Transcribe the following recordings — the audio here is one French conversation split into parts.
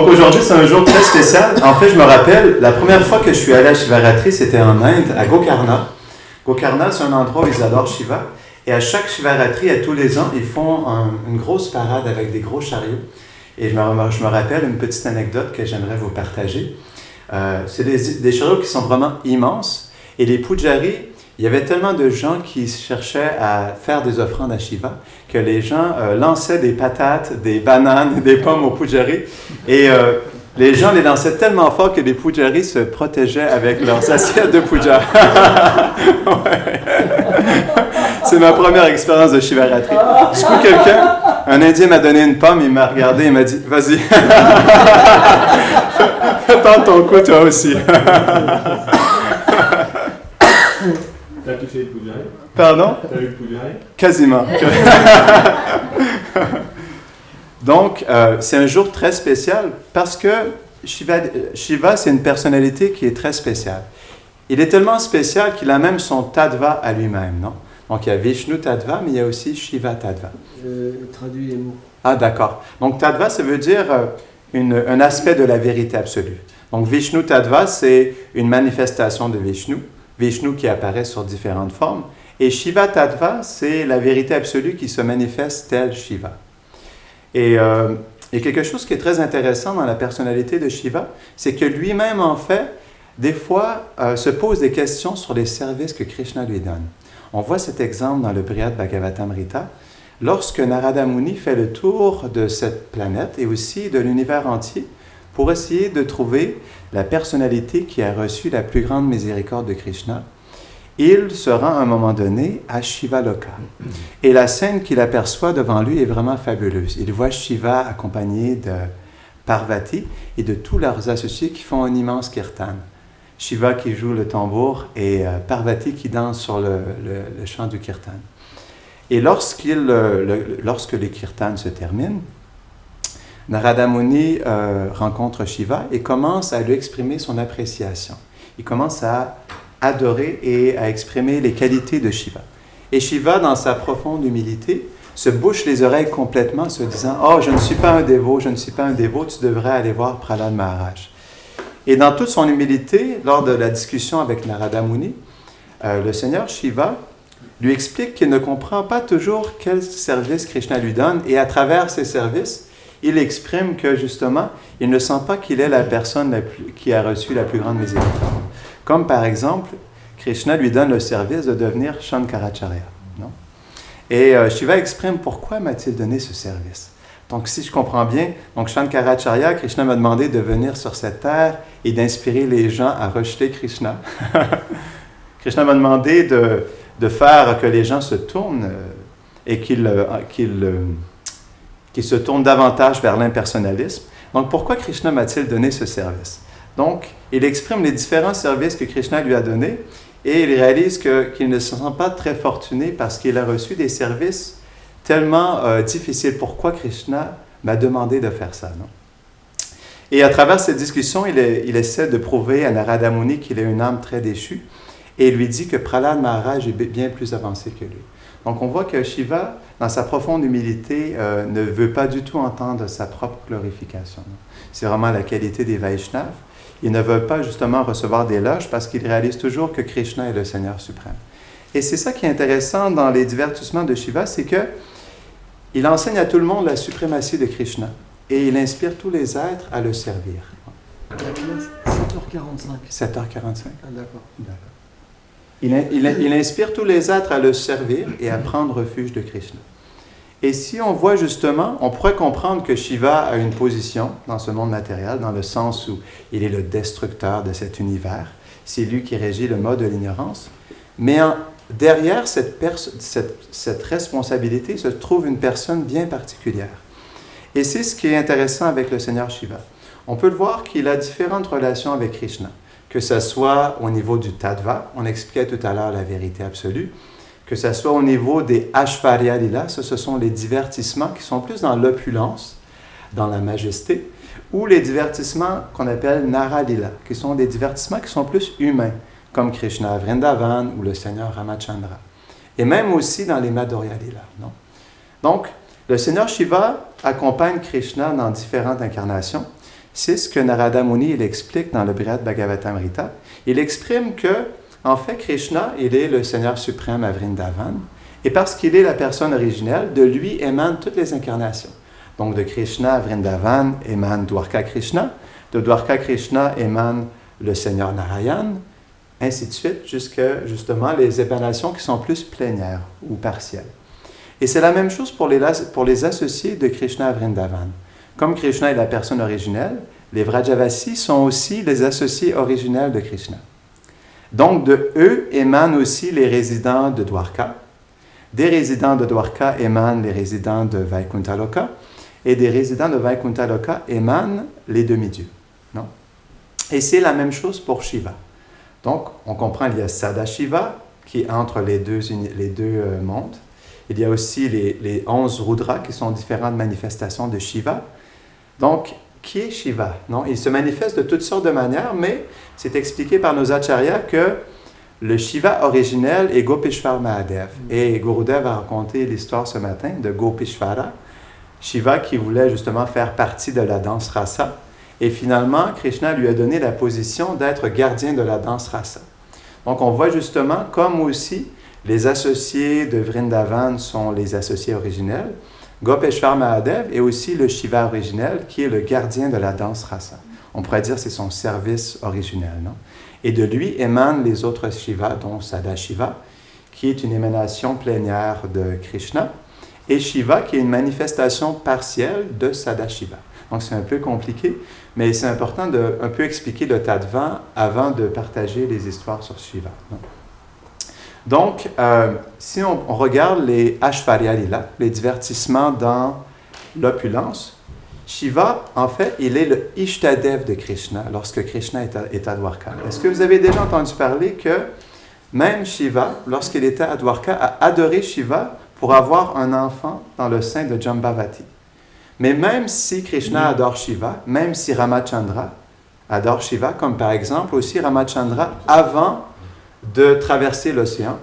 Donc aujourd'hui, c'est un jour très spécial. En fait, je me rappelle, la première fois que je suis allé à Shivaratri, c'était en Inde, à Gokarna. Gokarna, c'est un endroit où ils adorent Shiva. Et à chaque Shivaratri, à tous les ans, ils font une grosse parade avec des gros chariots. Et je me rappelle une petite anecdote que j'aimerais vous partager. C'est des chariots qui sont vraiment immenses. Et les pujaris, il y avait tellement de gens qui cherchaient à faire des offrandes à Shiva que les gens lançaient des patates, des bananes, des pommes aux pujaris. Et les gens les lançaient tellement fort que les pujaris se protégeaient avec leurs assiettes de puja. Ouais. C'est ma première expérience de Shivaratri. Du coup, un Indien m'a donné une pomme, il m'a regardé et m'a dit « Vas-y, tente ton coup toi aussi. » T'as touché le pujaris? Pardon? T'as eu le pujaris? Quasiment. Donc, c'est un jour très spécial parce que Shiva, c'est une personnalité qui est très spéciale. Il est tellement spécial qu'il a même son tattva à lui-même, non? Donc, il y a Vishnu Tattva, mais il y a aussi Shiva Tattva. Je traduis les mots. Ah, d'accord. Donc, Tattva, ça veut dire un aspect de la vérité absolue. Donc, Vishnu Tattva, c'est une manifestation de Vishnu. Vishnu qui apparaît sur différentes formes. Et Shiva Tattva, c'est la vérité absolue qui se manifeste tel Shiva. Et il y a quelque chose qui est très intéressant dans la personnalité de Shiva, c'est que lui-même, en fait, des fois, se pose des questions sur les services que Krishna lui donne. On voit cet exemple dans le Brihad Bhagavatamrita, lorsque Narada Muni fait le tour de cette planète et aussi de l'univers entier pour essayer de trouver la personnalité qui a reçu la plus grande miséricorde de Krishna. Il se rend à un moment donné à Shivaloka. Et la scène qu'il aperçoit devant lui est vraiment fabuleuse. Il voit Shiva accompagné de Parvati et de tous leurs associés qui font un immense kirtan. Shiva qui joue le tambour et Parvati qui danse sur le chant du kirtan. Et lorsque les kirtans se terminent, Narada Muni rencontre Shiva et commence à lui exprimer son appréciation. Il commence à adorer et à exprimer les qualités de Shiva. Et Shiva, dans sa profonde humilité, se bouche les oreilles complètement, se disant « Oh, je ne suis pas un dévot, je ne suis pas un dévot, tu devrais aller voir Prahlad Maharaj. » Et dans toute son humilité, lors de la discussion avec Narada Muni, le Seigneur Shiva lui explique qu'il ne comprend pas toujours quel service Krishna lui donne, et à travers ces services, il exprime que justement, il ne sent pas qu'il est la personne qui a reçu la plus grande miséricorde. Comme par exemple, Krishna lui donne le service de devenir Shankaracharya. Non? Et Shiva exprime pourquoi m'a-t-il donné ce service. Donc si je comprends bien, donc Shankaracharya, Krishna m'a demandé de venir sur cette terre et d'inspirer les gens à rejeter Krishna. Krishna m'a demandé de faire que les gens se tournent et qu'ils se tournent davantage vers l'impersonnalisme. Donc pourquoi Krishna m'a-t-il donné ce service? Donc, il exprime les différents services que Krishna lui a donnés et il réalise qu'il ne se sent pas très fortuné parce qu'il a reçu des services tellement difficiles. Pourquoi Krishna m'a demandé de faire ça, non? Et à travers cette discussion, il essaie de prouver à Narada Muni qu'il a une âme très déchue et il lui dit que Prahlad Maharaj est bien plus avancé que lui. Donc, on voit que Shiva, dans sa profonde humilité, ne veut pas du tout entendre sa propre glorification. C'est vraiment la qualité des Vaishnavas. Ils ne veulent pas justement recevoir des éloges parce qu'ils réalisent toujours que Krishna est le Seigneur suprême. Et c'est ça qui est intéressant dans les divertissements de Shiva, c'est qu'il enseigne à tout le monde la suprématie de Krishna et il inspire tous les êtres à le servir. 7h45. 7h45. Ah, d'accord. Il inspire tous les êtres à le servir et à prendre refuge de Krishna. Et si on voit justement, on pourrait comprendre que Shiva a une position dans ce monde matériel, dans le sens où il est le destructeur de cet univers. C'est lui qui régit le mode de l'ignorance. Mais derrière cette responsabilité se trouve une personne bien particulière. Et c'est ce qui est intéressant avec le Seigneur Shiva. On peut le voir qu'il a différentes relations avec Krishna, que ce soit au niveau du Tattva, on expliquait tout à l'heure la vérité absolue, que ce soit au niveau des Aishvarya Lila, ce sont les divertissements qui sont plus dans l'opulence, dans la majesté, ou les divertissements qu'on appelle Nara Lila, qui sont des divertissements qui sont plus humains, comme Krishna à Vrindavan ou le Seigneur Ramachandra. Et même aussi dans les Madhurya Lila, non? Donc, le Seigneur Shiva accompagne Krishna dans différentes incarnations, c'est ce que Narada Muni il explique dans le Brihad Bhagavatamrita. Il exprime que, en fait, Krishna, il est le Seigneur suprême à Vrindavan, et parce qu'il est la personne originelle, de lui émanent toutes les incarnations. Donc, de Krishna à Vrindavan émane Dwarka Krishna, de Dwarka Krishna émane le Seigneur Narayan, ainsi de suite, jusqu'à justement les émanations qui sont plus plénières ou partielles. Et c'est la même chose pour les associés de Krishna à Vrindavan. Comme Krishna est la personne originelle, les Vrajavasis sont aussi les associés originels de Krishna. Donc, de eux émanent aussi les résidents de Dwarka. Des résidents de Dwarka émanent les résidents de Vaikuntha-loka, et des résidents de Vaikuntha-loka émanent les demi-dieux. Non? Et c'est la même chose pour Shiva. Donc, on comprend qu'il y a Sadashiva, qui est entre les deux mondes. Il y a aussi les 11 Rudras, qui sont différentes manifestations de Shiva. Donc, qui est Shiva? Non? Il se manifeste de toutes sortes de manières, mais c'est expliqué par nos acharyas que le Shiva originel est Gopishvar Mahadev. Et Gurudev a raconté l'histoire ce matin de Gopishvara, Shiva qui voulait justement faire partie de la danse rasa. Et finalement, Krishna lui a donné la position d'être gardien de la danse rasa. Donc, on voit justement comme aussi les associés de Vrindavan sont les associés originels, Gopeshwar Mahadev est aussi le Shiva originel qui est le gardien de la danse rasa. On pourrait dire que c'est son service originel. Non? Et de lui émanent les autres Shivas, dont Sadashiva, qui est une émanation plénière de Krishna, et Shiva qui est une manifestation partielle de Sadashiva. Donc c'est un peu compliqué, mais c'est important de un peu expliquer le tattva avant de partager les histoires sur Shiva. Non? Donc, si on regarde les Aishvarya Lila, les divertissements dans l'opulence, Shiva, en fait, il est le Ishtadev de Krishna lorsque Krishna est à Dwarka. Est-ce que vous avez déjà entendu parler que même Shiva, lorsqu'il était à Dwarka, a adoré Shiva pour avoir un enfant dans le sein de Jambavati? Mais même si Krishna adore Shiva, même si Ramachandra adore Shiva, comme par exemple aussi Ramachandra, avant de traverser l'océan,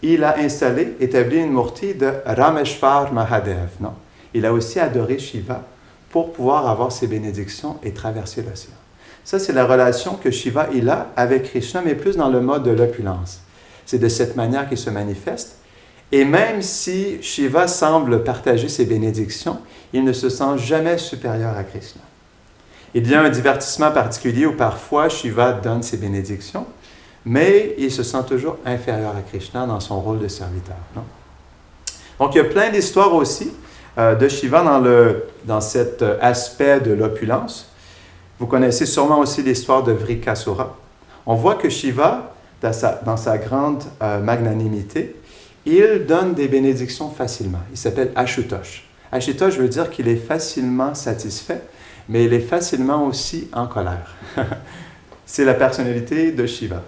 il a établi une murti de Rameshwar Mahadev. Non? Il a aussi adoré Shiva pour pouvoir avoir ses bénédictions et traverser l'océan. Ça, c'est la relation que Shiva il a avec Krishna, mais plus dans le mode de l'opulence. C'est de cette manière qu'il se manifeste. Et même si Shiva semble partager ses bénédictions, il ne se sent jamais supérieur à Krishna. Il y a un divertissement particulier où parfois Shiva donne ses bénédictions, mais il se sent toujours inférieur à Krishna dans son rôle de serviteur. Non? Donc, il y a plein d'histoires aussi de Shiva dans cet aspect de l'opulence. Vous connaissez sûrement aussi l'histoire de Vrikasura. On voit que Shiva, dans sa grande magnanimité, il donne des bénédictions facilement. Il s'appelle Ashutosh. Ashutosh veut dire qu'il est facilement satisfait, mais il est facilement aussi en colère. C'est la personnalité de Shiva.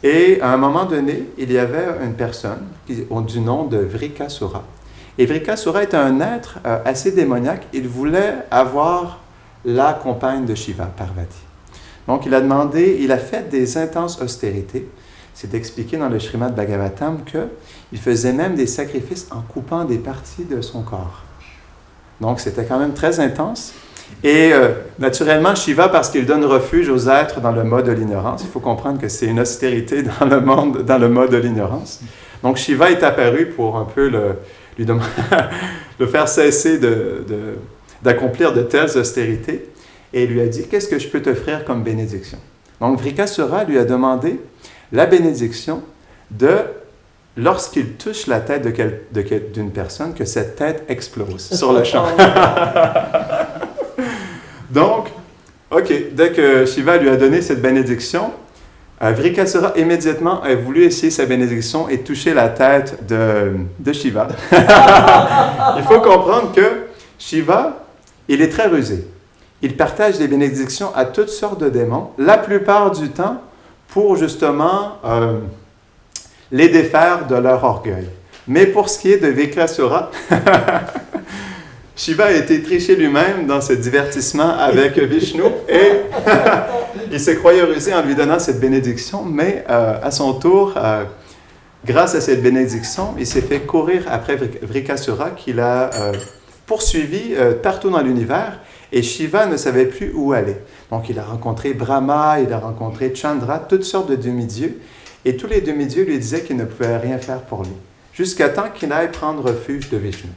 Et à un moment donné, il y avait une personne du nom de Vrikasura. Et Vrikasura était un être assez démoniaque. Il voulait avoir la compagne de Shiva, Parvati. Donc, il a fait des intenses austérités. C'est expliqué dans le Srimad Bhagavatam qu'il faisait même des sacrifices en coupant des parties de son corps. Donc, c'était quand même très intense. Et naturellement, Shiva, parce qu'il donne refuge aux êtres dans le mode de l'ignorance, il faut comprendre que c'est une austérité dans le mode de l'ignorance. Donc, Shiva est apparu pour un peu le faire cesser d'accomplir de telles austérités et il lui a dit « Qu'est-ce que je peux t'offrir comme bénédiction ?» Donc, Vrikasura lui a demandé la bénédiction lorsqu'il touche la tête d'une personne, que cette tête explose sur le champ. Donc, OK, dès que Shiva lui a donné cette bénédiction, Vrikasura immédiatement a voulu essayer sa bénédiction et toucher la tête de Shiva. Il faut comprendre que Shiva, il est très rusé. Il partage des bénédictions à toutes sortes de démons, la plupart du temps pour justement les défaire de leur orgueil. Mais pour ce qui est de Vrikasura, Shiva a été triché lui-même dans ce divertissement avec Vishnu et il se croyait rusé en lui donnant cette bénédiction, mais à son tour, grâce à cette bénédiction, il s'est fait courir après Vrikasura qu'il a poursuivi partout dans l'univers Et Shiva ne savait plus où aller. Donc il a rencontré Brahma, il a rencontré Chandra, toutes sortes de demi-dieux. Et tous les demi-dieux lui disaient qu'ils ne pouvaient rien faire pour lui. Jusqu'à temps qu'il aille prendre refuge de Vishnu.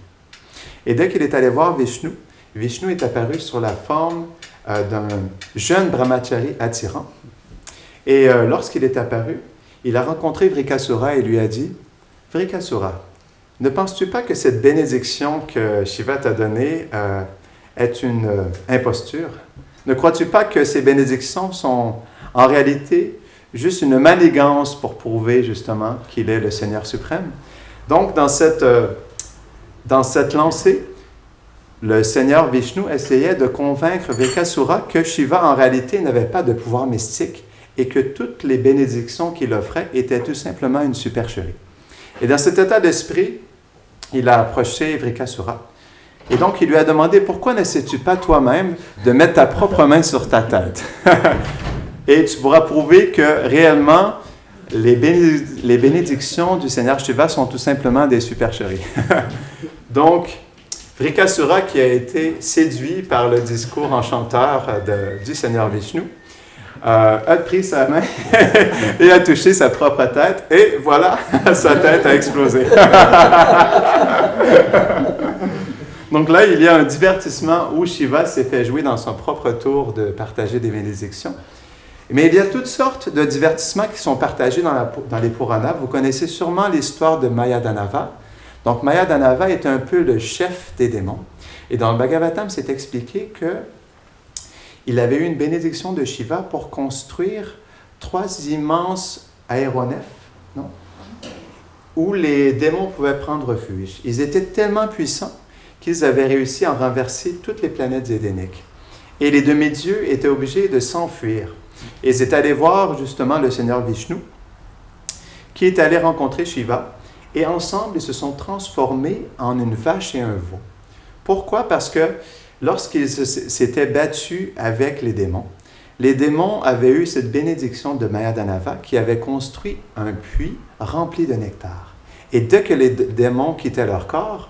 Et dès qu'il est allé voir Vishnu, Vishnu est apparu sur la forme d'un jeune brahmachari attirant. Et lorsqu'il est apparu, il a rencontré Vrikasura et lui a dit « Vrikasura, ne penses-tu pas que cette bénédiction que Shiva t'a donnée est une imposture? Ne crois-tu pas que ces bénédictions sont en réalité juste une manigance pour prouver justement qu'il est le Seigneur suprême? » Donc, dans cette lancée, le Seigneur Vishnu essayait de convaincre Vrikasura que Shiva, en réalité, n'avait pas de pouvoir mystique et que toutes les bénédictions qu'il offrait étaient tout simplement une supercherie. Et dans cet état d'esprit, il a approché Vrikasura. Et donc, il lui a demandé, « Pourquoi n'essaies-tu pas toi-même de mettre ta propre main sur ta tête? Et tu pourras prouver que réellement, les bénédictions du Seigneur Shiva sont tout simplement des supercheries. » Donc, Vrikasura, qui a été séduit par le discours enchanteur du Seigneur Vishnu, a pris sa main et a touché sa propre tête, et voilà, sa tête a explosé. Donc là, il y a un divertissement où Shiva s'est fait jouer dans son propre tour de partager des bénédictions. Mais il y a toutes sortes de divertissements qui sont partagés dans les Puranas. Vous connaissez sûrement l'histoire de Mayadanava. Donc Mayadanava est un peu le chef des démons. Et dans le Bhagavatam, c'est expliqué qu'il avait eu une bénédiction de Shiva pour construire 3 immenses aéronefs, non? Où les démons pouvaient prendre refuge. Ils étaient tellement puissants qu'ils avaient réussi à renverser toutes les planètes édéniques. Et les demi-dieux étaient obligés de s'enfuir. Et ils étaient allés voir justement le Seigneur Vishnu, qui est allé rencontrer Shiva, et ensemble, ils se sont transformés en une vache et un veau. Pourquoi? Parce que lorsqu'ils s'étaient battus avec les démons avaient eu cette bénédiction de Mayadanava qui avait construit un puits rempli de nectar. Et dès que les démons quittaient leur corps,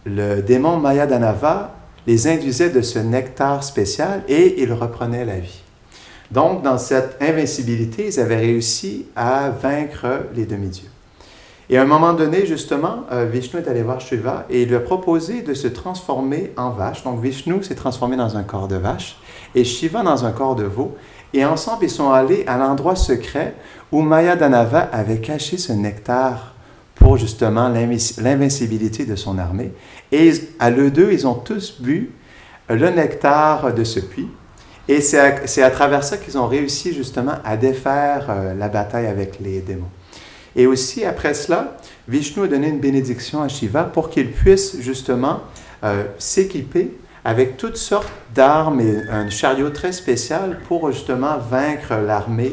le démon Mayadanava les induisait de ce nectar spécial et ils reprenaient la vie. Donc, dans cette invincibilité, ils avaient réussi à vaincre les demi-dieux. Et à un moment donné, justement, Vishnu est allé voir Shiva et il lui a proposé de se transformer en vache. Donc, Vishnu s'est transformé dans un corps de vache et Shiva dans un corps de veau. Et ensemble, ils sont allés à l'endroit secret où Mayadanava avait caché ce nectar pour justement l'invincibilité de son armée. Et à l'eux deux, ils ont tous bu le nectar de ce puits. Et c'est à travers ça qu'ils ont réussi justement à défaire la bataille avec les démons. Et aussi, après cela, Vishnu a donné une bénédiction à Shiva pour qu'il puisse justement s'équiper avec toutes sortes d'armes et un chariot très spécial pour justement vaincre l'armée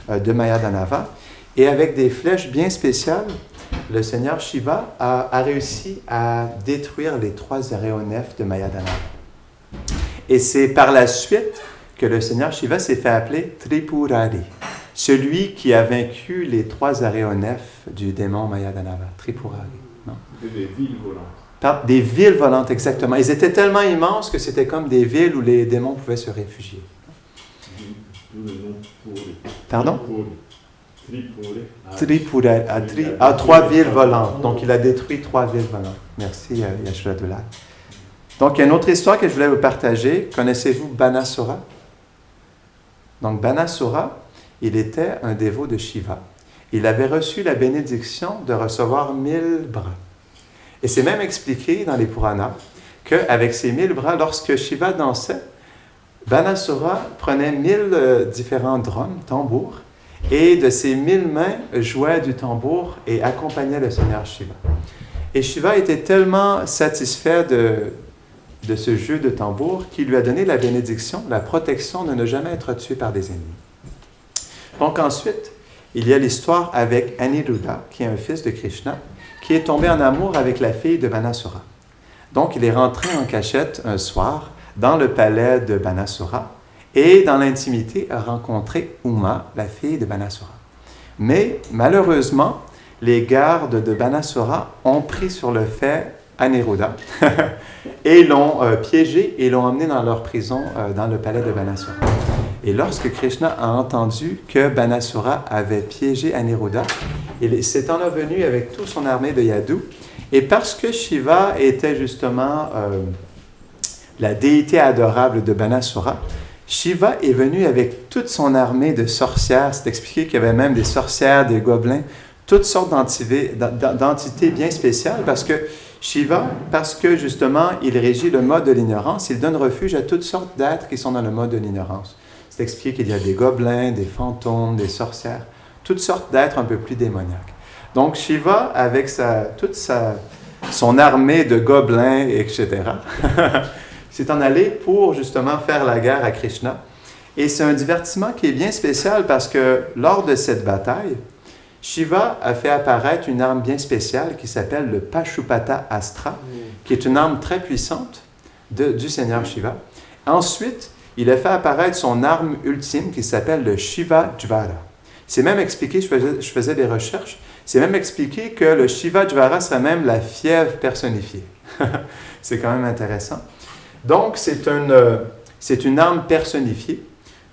de Mayadanava. Et avec des flèches bien spéciales, le Seigneur Shiva a réussi à détruire les 3 aéronefs de Mayadanava. Et c'est par la suite que le Seigneur Shiva s'est fait appeler Tripurari, celui qui a vaincu les 3 aéronefs du démon Mayadanava. Tripurari, non? Des villes volantes. Des villes volantes, exactement. Ils étaient tellement immenses que c'était comme des villes où les démons pouvaient se réfugier. Pardon? Tripurari. 3 villes volantes. Donc, il a détruit 3 villes volantes. Merci, Yashodhara. Donc, il y a une autre histoire que je voulais vous partager. Connaissez-vous Banasura? Donc, Banasura, il était un dévot de Shiva. Il avait reçu la bénédiction de recevoir 1000 bras. Et c'est même expliqué dans les Puranas qu'avec ces 1000 bras, lorsque Shiva dansait, Banasura prenait 1000 différents drums, tambours, et de ses 1000 mains jouait du tambour et accompagnait le Seigneur Shiva. Et Shiva était tellement satisfait de ce jeu de tambour qu'il lui a donné la bénédiction, la protection de ne jamais être tué par des ennemis. Donc ensuite, il y a l'histoire avec Aniruddha, qui est un fils de Krishna, qui est tombé en amour avec la fille de Banasura. Donc il est rentré en cachette un soir dans le palais de Banasura et dans l'intimité a rencontré Uma, la fille de Banasura. Mais malheureusement, les gardes de Banasura ont pris sur le fait Aniruddha et l'ont piégé et l'ont emmené dans leur prison dans le palais de Banasura. Et lorsque Krishna a entendu que Banasura avait piégé Aniruddha, il s'est en venu avec toute son armée de Yadu. Et parce que Shiva était justement la déité adorable de Banasura, Shiva est venu avec toute son armée de sorcières. C'est expliqué qu'il y avait même des sorcières, des gobelins, toutes sortes d'entités bien spéciales parce que Shiva, parce que justement il régit le mode de l'ignorance, il donne refuge à toutes sortes d'êtres qui sont dans le mode de l'ignorance. C'est expliqué qu'il y a des gobelins, des fantômes, des sorcières, toutes sortes d'êtres un peu plus démoniaques. Donc Shiva, avec son armée de gobelins, etc., s'est en allé pour justement faire la guerre à Krishna. Et c'est un divertissement qui est bien spécial parce que lors de cette bataille, Shiva a fait apparaître une arme bien spéciale qui s'appelle le Pashupata Astra, qui est une arme très puissante du Seigneur Shiva. Ensuite, il a fait apparaître son arme ultime qui s'appelle le Shiva Dvara. C'est même expliqué, je faisais des recherches, c'est même expliqué que le Shiva Dvara serait même la fièvre personnifiée. C'est quand même intéressant. Donc, c'est une arme personnifiée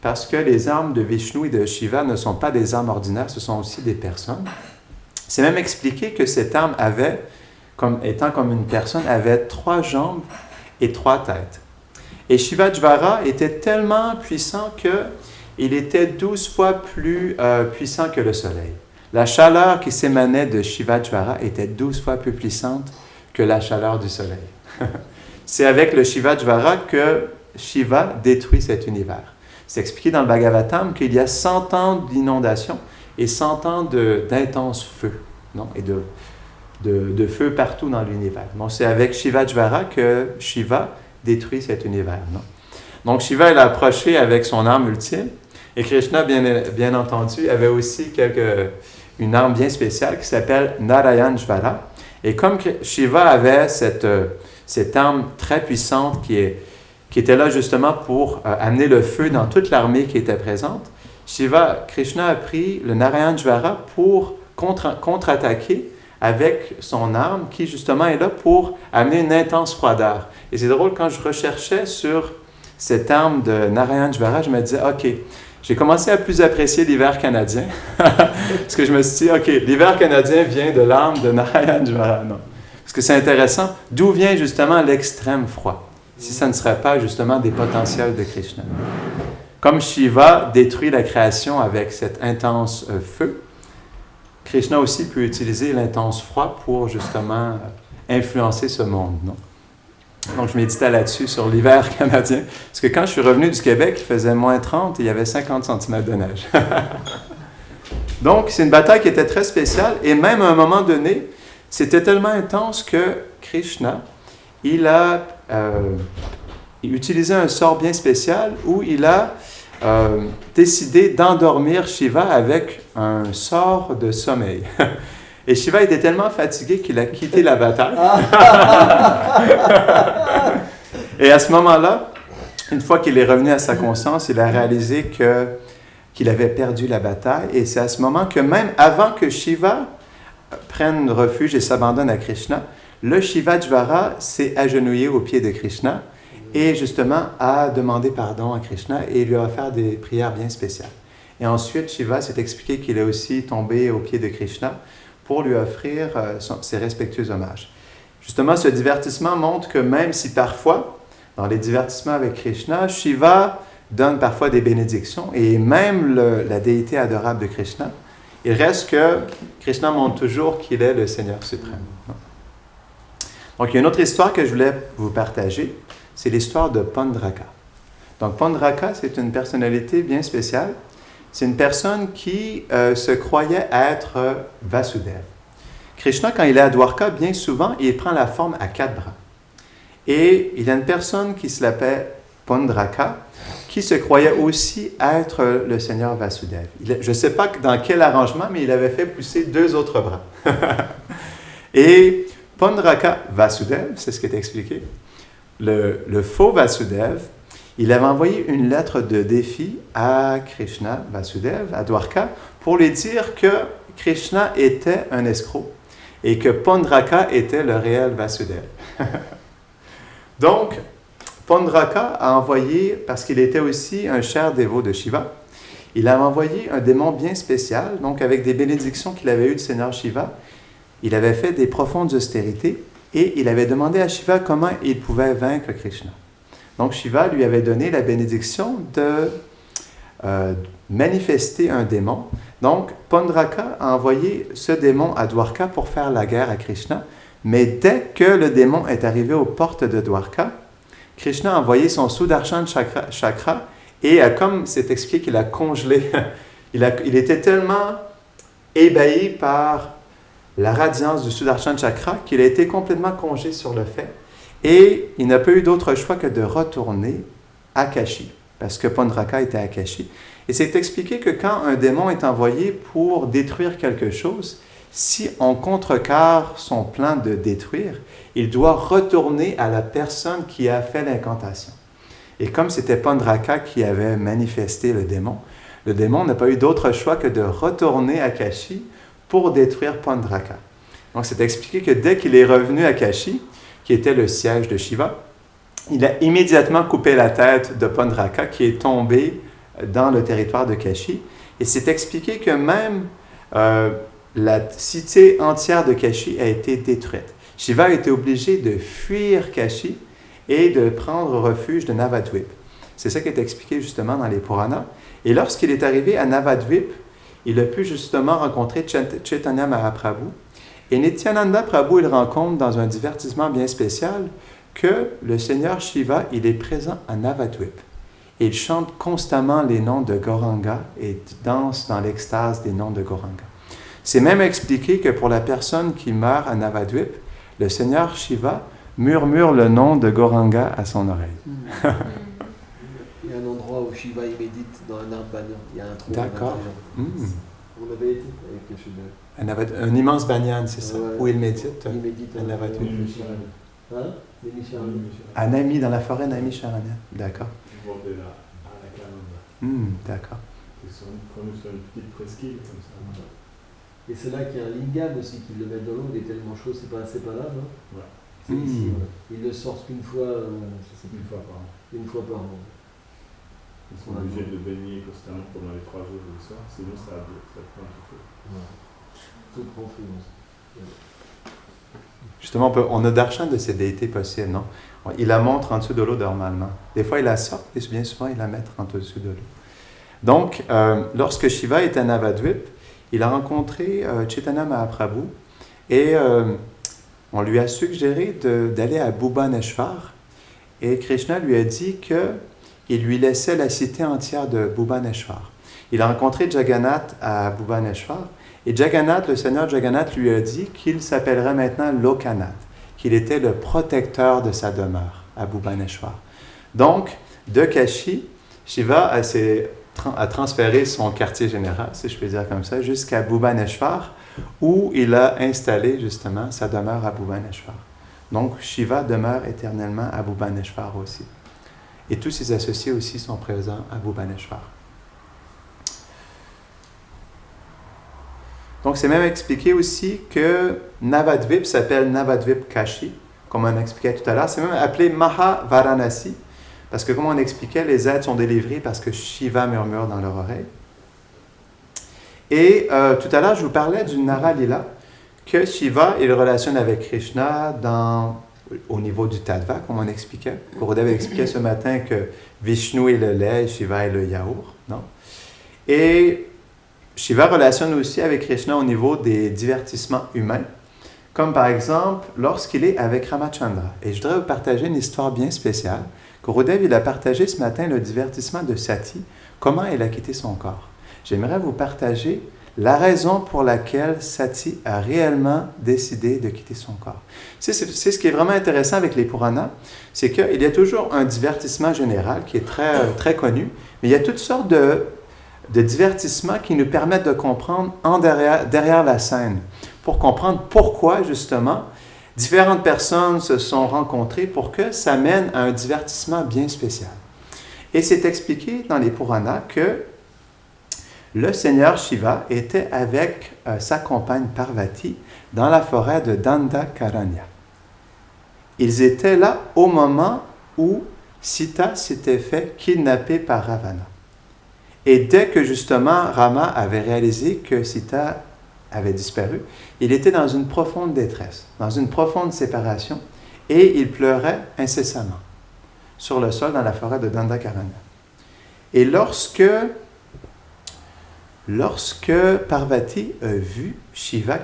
parce que les armes de Vishnu et de Shiva ne sont pas des armes ordinaires, ce sont aussi des personnes. C'est même expliqué que cette arme étant comme une personne, avait 3 jambes et 3 têtes. Et Shiva Dvara était tellement puissant qu'il était 12 fois plus puissant que le soleil. La chaleur qui s'émanait de Shiva Dvara était 12 fois plus puissante que la chaleur du soleil. C'est avec le Shiva Dvara que Shiva détruit cet univers. C'est expliqué dans le Bhagavatam qu'il y a 100 ans d'inondation et 100 ans d'intenses feux, non? Et de feu partout dans l'univers. Donc, c'est avec Shiva Dvara que Shiva détruit cet univers. Non? Donc, Shiva est approché avec son arme ultime et Krishna, bien entendu, avait aussi une arme bien spéciale qui s'appelle Narayan Dvara. Et comme Shiva avait cette arme très puissante qui était là justement pour amener le feu dans toute l'armée qui était présente, Krishna a pris le Narayan Dvara pour contre-attaquer avec son arme qui justement est là pour amener une intense froideur. Et c'est drôle, quand je recherchais sur cette arme de Narayan Dvara, je me disais, OK, j'ai commencé à plus apprécier l'hiver canadien parce que je me suis dit, OK, l'hiver canadien vient de l'arme de Narayan Dvara. Non. Parce que c'est intéressant, d'où vient justement l'extrême froid, si ça ne serait pas justement des potentiels de Krishna. Comme Shiva détruit la création avec cet intense feu, Krishna aussi peut utiliser l'intense froid pour justement influencer ce monde. Non? Donc je méditais là-dessus sur l'hiver canadien, parce que quand je suis revenu du Québec, il faisait moins 30 et il y avait 50 cm de neige. Donc c'est une bataille qui était très spéciale et même à un moment donné, c'était tellement intense que Krishna, il a utilisé un sort bien spécial où il a décidé d'endormir Shiva avec un sort de sommeil. Et Shiva était tellement fatigué qu'il a quitté la bataille. Et à ce moment-là, une fois qu'il est revenu à sa conscience, il a réalisé qu'il avait perdu la bataille. Et c'est à ce moment que même avant que Shiva prenne refuge et s'abandonne à Krishna, le Shiva Dvara s'est agenouillé aux pieds de Krishna et justement a demandé pardon à Krishna et lui a offert des prières bien spéciales. Et ensuite, Shiva s'est expliqué qu'il est aussi tombé aux pieds de Krishna pour lui offrir ses respectueux hommages. Justement, ce divertissement montre que même si parfois, dans les divertissements avec Krishna, Shiva donne parfois des bénédictions et même la déité adorable de Krishna, il reste que Krishna montre toujours qu'il est le Seigneur suprême. Donc, il y a une autre histoire que je voulais vous partager, c'est l'histoire de Pondraka. Donc, Pondraka, c'est une personnalité bien spéciale. C'est une personne qui se croyait être Vasudev. Krishna, quand il est à Dwarka, bien souvent, il prend la forme à 4 bras. Et il y a une personne qui s'appelle Pondraka, qui se croyait aussi être le Seigneur Vasudev. Je ne sais pas dans quel arrangement, mais il avait fait pousser 2 autres bras. Et Pondraka Vasudev, c'est ce qui est expliqué, le faux Vasudev, il avait envoyé une lettre de défi à Krishna Vasudev, à Dwarka, pour lui dire que Krishna était un escroc et que Pondraka était le réel Vasudeva. Donc, Pondraka a envoyé, parce qu'il était aussi un cher dévot de Shiva, il a envoyé un démon bien spécial, donc avec des bénédictions qu'il avait eues du Seigneur Shiva. Il avait fait des profondes austérités et il avait demandé à Shiva comment il pouvait vaincre Krishna. Donc Shiva lui avait donné la bénédiction de manifester un démon. Donc Pondraka a envoyé ce démon à Dwarka pour faire la guerre à Krishna, mais dès que le démon est arrivé aux portes de Dwarka, Krishna a envoyé son Sudarshan Chakra et comme c'est expliqué qu'il a congelé, il était tellement ébahi par la radiance du Sudarshan Chakra qu'il a été complètement congelé sur le fait et il n'a pas eu d'autre choix que de retourner à Kashi, parce que Pondraka était à Kashi. Et c'est expliqué que quand un démon est envoyé pour détruire quelque chose, si on contrecarre son plan de détruire, il doit retourner à la personne qui a fait l'incantation. Et comme c'était Pondraka qui avait manifesté le démon n'a pas eu d'autre choix que de retourner à Kashi pour détruire Pondraka. Donc c'est expliqué que dès qu'il est revenu à Kashi, qui était le siège de Shiva, il a immédiatement coupé la tête de Pondraka qui est tombé dans le territoire de Kashi. Et c'est expliqué que même la cité entière de Kashi a été détruite. Shiva a été obligé de fuir Kashi et de prendre refuge de Navadvip. C'est ça qui est expliqué justement dans les Puranas. Et lorsqu'il est arrivé à Navadvip, il a pu justement rencontrer Chaitanya Mahaprabhu. Et Nityananda Prabhu, il rencontre dans un divertissement bien spécial que le Seigneur Shiva, il est présent à Navadvip. Et il chante constamment les noms de Gauranga et danse dans l'extase des noms de Gauranga. C'est même expliqué que pour la personne qui meurt à Navadvip, le Seigneur Shiva murmure le nom de Gauranga à son oreille. Il y a un endroit où Shiva il médite dans un arbre banyan. Il y a un trou. D'accord. On avait été avec Shiva. Un immense banyan, c'est ça, où il médite. Il médite à Navadvip. Anami dans la forêt Naimisharanya. D'accord. D'accord. Comme sur une petite presqu'île comme ça. Et c'est là qu'il y a un lingam aussi, qu'ils le mettent dans l'eau, il est tellement chaud, c'est pas là, non? Ouais. C'est ici, voilà. Ils le sortent qu'une fois, Une fois par an. Une fois par an. Ils sont obligés de baigner constamment pendant les 3 jours le soir, sinon ça prend tout feu. Ouais. Tout prend feu. Justement, on a darshan de ces déités possibles, non? Il la montre en dessous de l'eau normalement. Des fois, il la sort, et bien souvent, il la met en dessous de l'eau. Donc, lorsque Shiva était à Navadvip, il a rencontré Chaitanya Mahaprabhu et on lui a suggéré d'aller à Bhubaneswar. Et Krishna lui a dit qu'il lui laissait la cité entière de Bhubaneswar. Il a rencontré Jagannath à Bhubaneswar et Jagannath, le Seigneur Jagannath, lui a dit qu'il s'appellerait maintenant Lokanath, qu'il était le protecteur de sa demeure à Bhubaneswar. Donc, de Kashi, Shiva a transféré son quartier général, si je peux dire comme ça, jusqu'à Bhubaneswar, où il a installé justement sa demeure à Bhubaneswar. Donc, Shiva demeure éternellement à Bhubaneswar aussi. Et tous ses associés aussi sont présents à Bhubaneswar. Donc, c'est même expliqué aussi que Navadvip s'appelle Navadvip Kashi, comme on expliquait tout à l'heure. C'est même appelé Mahavaranasi, parce que comme on expliquait, les êtres sont délivrés parce que Shiva murmure dans leur oreille. Et tout à l'heure, je vous parlais du Nara Lila, que Shiva, il relationne avec Krishna au niveau du Tattva, comme on expliquait. Gurudev expliquait ce matin que Vishnu est le lait, Shiva est le yaourt. Non? Et Shiva relationne aussi avec Krishna au niveau des divertissements humains, comme par exemple lorsqu'il est avec Ramachandra. Et je voudrais vous partager une histoire bien spéciale. Gurudev, il a partagé ce matin le divertissement de Sati, comment elle a quitté son corps. J'aimerais vous partager la raison pour laquelle Sati a réellement décidé de quitter son corps. C'est ce qui est vraiment intéressant avec les Puranas, c'est qu'il y a toujours un divertissement général qui est très, très connu, mais il y a toutes sortes de divertissements qui nous permettent de comprendre derrière la scène, pour comprendre pourquoi, justement, différentes personnes se sont rencontrées pour que ça mène à un divertissement bien spécial. Et c'est expliqué dans les Puranas que le seigneur Shiva était avec sa compagne Parvati dans la forêt de Dandakaranya. Ils étaient là au moment où Sita s'était fait kidnapper par Ravana. Et dès que justement Rama avait réalisé que Sita avait disparu, il était dans une profonde détresse, dans une profonde séparation, et il pleurait incessamment sur le sol dans la forêt de Dandakaranya. Et lorsque Parvati a vu Shiva,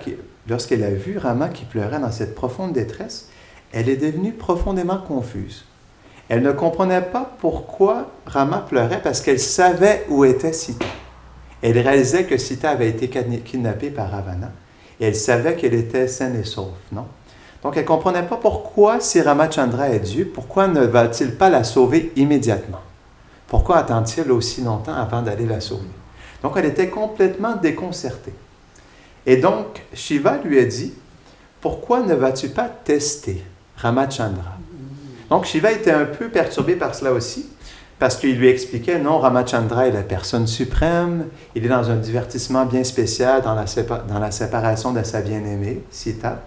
lorsqu'elle a vu Rama qui pleurait dans cette profonde détresse, elle est devenue profondément confuse. Elle ne comprenait pas pourquoi Rama pleurait parce qu'elle savait où était Sita. Elle réalisait que Sita avait été kidnappée par Ravana et elle savait qu'elle était saine et sauve, non? Donc elle ne comprenait pas pourquoi, si Ramachandra est Dieu, pourquoi ne va-t-il pas la sauver immédiatement? Pourquoi attend-il aussi longtemps avant d'aller la sauver? Donc elle était complètement déconcertée. Et donc Shiva lui a dit, pourquoi ne vas-tu pas tester Ramachandra? Donc Shiva était un peu perturbé par cela aussi, parce qu'il lui expliquait, non, Ramachandra est la personne suprême, il est dans un divertissement bien spécial dans la séparation de sa bien-aimée, Sita.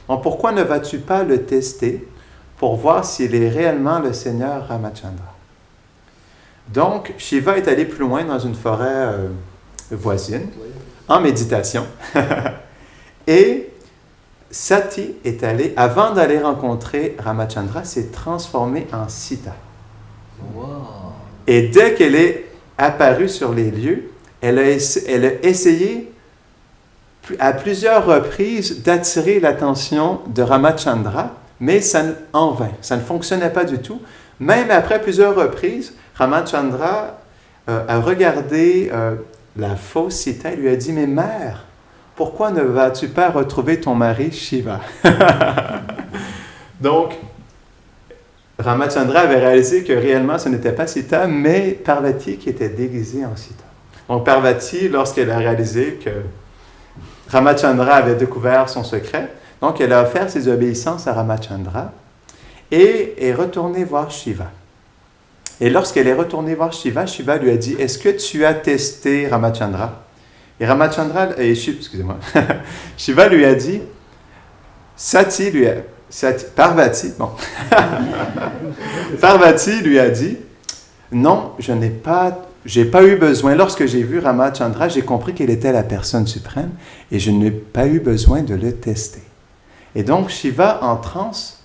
Donc pourquoi ne vas-tu pas le tester pour voir s'il est réellement le Seigneur Ramachandra? Donc Shiva est allé plus loin dans une forêt voisine, en méditation, et Sati est allée, avant d'aller rencontrer Ramachandra, s'est transformée en Sita. Wow. Et dès qu'elle est apparue sur les lieux, elle a essayé à plusieurs reprises d'attirer l'attention de Ramachandra, mais en vain. Ça ne fonctionnait pas du tout. Même après plusieurs reprises, Ramachandra a regardé la fausse Sita et lui a dit « Mais mère, pourquoi ne vas-tu pas retrouver ton mari Shiva? » Donc, Ramachandra avait réalisé que réellement ce n'était pas Sita, mais Parvati qui était déguisée en Sita. Donc Parvati, lorsqu'elle a réalisé que Ramachandra avait découvert son secret, donc elle a offert ses obéissances à Ramachandra et est retournée voir Shiva. Et lorsqu'elle est retournée voir Shiva, Shiva lui a dit « Est-ce que tu as testé Ramachandra? » Et Shiva lui a dit, Parvati lui a dit, non, j'ai pas eu besoin. Lorsque j'ai vu Ramachandra, j'ai compris qu'il était la personne suprême et je n'ai pas eu besoin de le tester. Et donc Shiva, en transe,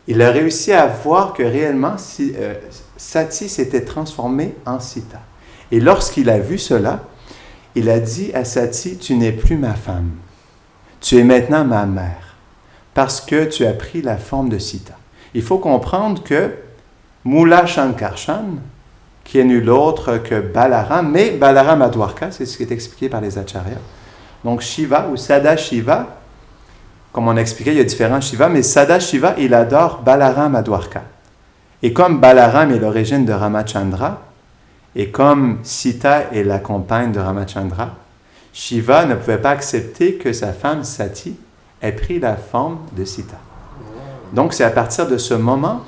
il a réussi à voir que réellement Sati s'était transformée en Sita. Et lorsqu'il a vu cela, il a dit à Sati, « Tu n'es plus ma femme, tu es maintenant ma mère, parce que tu as pris la forme de Sita. » Il faut comprendre que Mula Shankarshan, qui est nul autre que Balaram, mais Balaram à Dwarka, c'est ce qui est expliqué par les Acharyas. Donc Shiva ou Sadashiva, comme on a expliqué, il y a différents Shiva, mais Sadashiva, il adore Balaram à Dwarka. Et comme Balaram est l'origine de Ramachandra, et comme Sita est la compagne de Ramachandra, Shiva ne pouvait pas accepter que sa femme Sati ait pris la forme de Sita. Donc c'est à partir de ce moment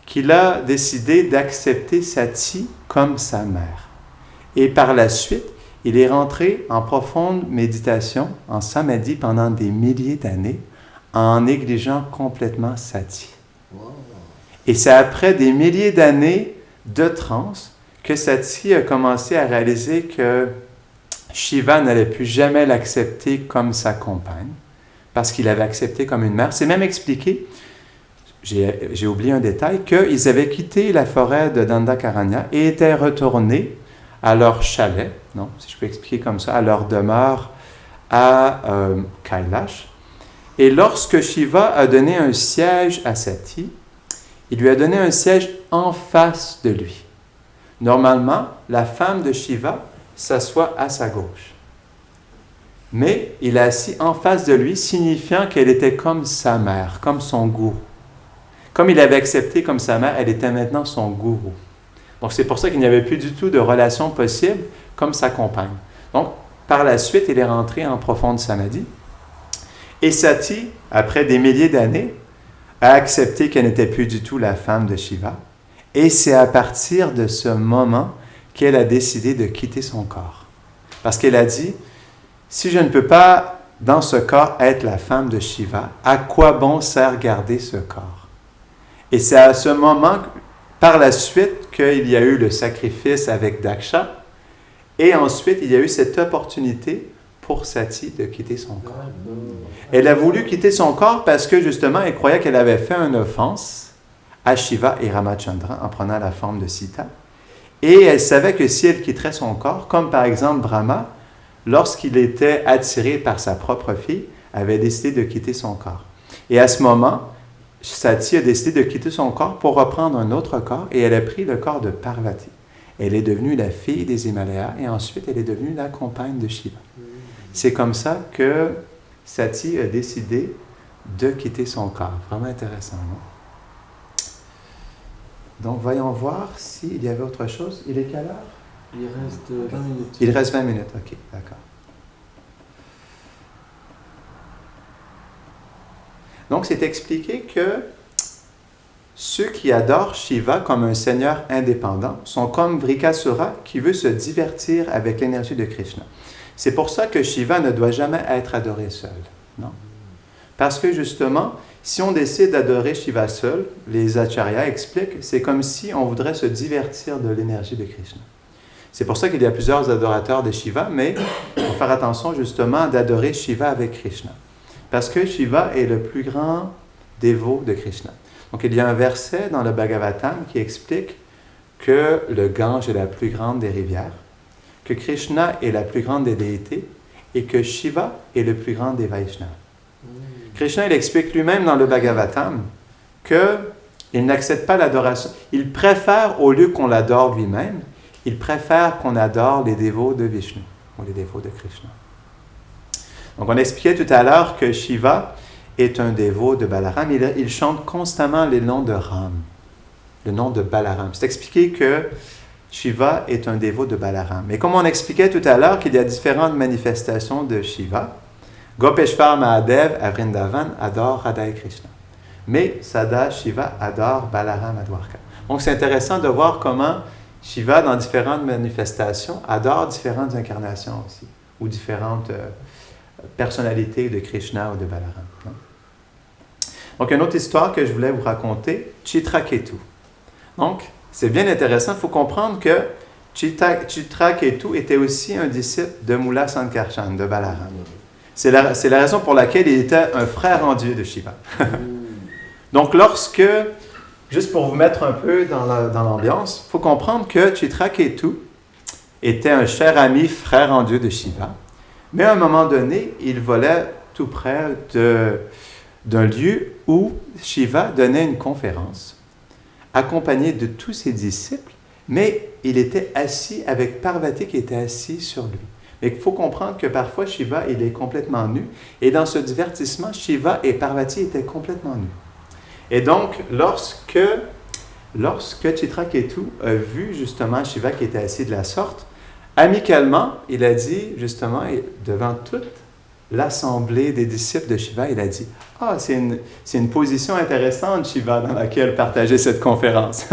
qu'il a décidé d'accepter Sati comme sa mère. Et par la suite, il est rentré en profonde méditation, en samadhi pendant des milliers d'années, en négligeant complètement Sati. Et c'est après des milliers d'années de transe que Sati a commencé à réaliser que Shiva n'allait plus jamais l'accepter comme sa compagne, parce qu'il l'avait accepté comme une mère. C'est même expliqué, j'ai oublié un détail, qu'ils avaient quitté la forêt de Dandakaranya et étaient retournés à leur chalet, non, si je peux expliquer comme ça, à leur demeure à Kailash. Et lorsque Shiva a donné un siège à Sati, il lui a donné un siège en face de lui. Normalement, la femme de Shiva s'assoit à sa gauche. Mais il a assis en face de lui, signifiant qu'elle était comme sa mère, comme son gourou. Comme il avait accepté comme sa mère, elle était maintenant son gourou. Donc c'est pour ça qu'il n'y avait plus du tout de relation possible comme sa compagne. Donc par la suite, il est rentré en profonde samadhi. Et Sati, après des milliers d'années, a accepté qu'elle n'était plus du tout la femme de Shiva. Et c'est à partir de ce moment qu'elle a décidé de quitter son corps. Parce qu'elle a dit, si je ne peux pas dans ce corps être la femme de Shiva, à quoi bon sert garder ce corps? Et c'est à ce moment, par la suite, qu'il y a eu le sacrifice avec Daksha, et ensuite il y a eu cette opportunité pour Sati de quitter son corps. Elle a voulu quitter son corps parce que justement, elle croyait qu'elle avait fait une offense à Shiva et Ramachandra en prenant la forme de Sita. Et elle savait que si elle quitterait son corps, comme par exemple Brahma, lorsqu'il était attiré par sa propre fille, avait décidé de quitter son corps. Et à ce moment, Sati a décidé de quitter son corps pour reprendre un autre corps et elle a pris le corps de Parvati. Elle est devenue la fille des Himalayas et ensuite elle est devenue la compagne de Shiva. C'est comme ça que Sati a décidé de quitter son corps. Vraiment intéressant, non? Donc, voyons voir s'il y avait autre chose. Il est quelle heure? Il reste 20 minutes. Il reste 20 minutes, ok, d'accord. Donc, c'est expliqué que ceux qui adorent Shiva comme un seigneur indépendant sont comme Vrikasura qui veut se divertir avec l'énergie de Krishna. C'est pour ça que Shiva ne doit jamais être adoré seul, non? Parce que justement, si on décide d'adorer Shiva seul, les acharyas expliquent, c'est comme si on voudrait se divertir de l'énergie de Krishna. C'est pour ça qu'il y a plusieurs adorateurs de Shiva, mais il faut faire attention justement d'adorer Shiva avec Krishna. Parce que Shiva est le plus grand dévot de Krishna. Donc il y a un verset dans le Bhagavatam qui explique que le Gange est la plus grande des rivières, que Krishna est la plus grande des déités et que Shiva est le plus grand des Vaishnavas. Krishna, il explique lui-même dans le Bhagavatam qu'il n'accepte pas l'adoration. Il préfère, au lieu qu'on l'adore lui-même, il préfère qu'on adore les dévots de Vishnu, ou les dévots de Krishna. Donc, on expliquait tout à l'heure que Shiva est un dévot de Balaram. Il chante constamment les noms de Ram, le nom de Balaram. C'est expliqué que Shiva est un dévot de Balaram. Et comme on expliquait tout à l'heure qu'il y a différentes manifestations de Shiva, Gopeshwar Mahadev à Vrindavan adore Radha et Krishna. Mais Sada Shiva adore Balaram à Dwarka. Donc c'est intéressant de voir comment Shiva, dans différentes manifestations, adore différentes incarnations aussi, ou différentes personnalités de Krishna ou de Balaram. Non? Donc une autre histoire que je voulais vous raconter, Chitraketu. Donc c'est bien intéressant, il faut comprendre que Chitraketu était aussi un disciple de Mula Sankarshan, de Balaram. C'est la raison pour laquelle il était un frère en Dieu de Shiva. Donc, juste pour vous mettre un peu dans l'ambiance, il faut comprendre que Chitraketu était un cher ami, frère en Dieu de Shiva, mais à un moment donné, il volait tout près d'un lieu où Shiva donnait une conférence, accompagné de tous ses disciples, mais il était assis avec Parvati qui était assis sur lui. Mais il faut comprendre que parfois, Shiva, il est complètement nu. Et dans ce divertissement, Shiva et Parvati étaient complètement nus. Et donc, lorsque Chitraketu a vu justement Shiva qui était assis de la sorte, amicalement, il a dit justement, devant toute l'assemblée des disciples de Shiva, il a dit « Ah, c'est une position intéressante, Shiva, dans laquelle partager cette conférence. »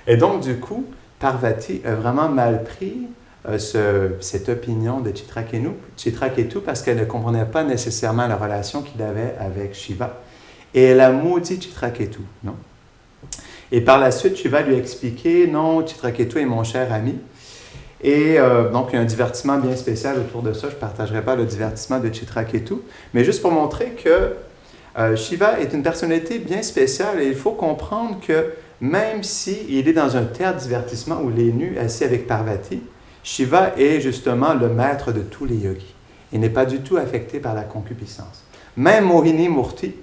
Et donc, du coup, Parvati a vraiment mal pris cette opinion de Chitraketu parce qu'elle ne comprenait pas nécessairement la relation qu'il avait avec Shiva. Et elle a maudit Chitraketu, non? Et par la suite, Shiva lui a expliqué, non, Chitraketu est mon cher ami. Et donc, il y a un divertissement bien spécial autour de ça. Je ne partagerai pas le divertissement de Chitraketu, mais juste pour montrer que Shiva est une personnalité bien spéciale et il faut comprendre que même s'il est dans un théâtre de divertissement où il est nu, assis avec Parvati, Shiva est justement le maître de tous les yogis. Il n'est pas du tout affecté par la concupiscence. Même Mohini Murti,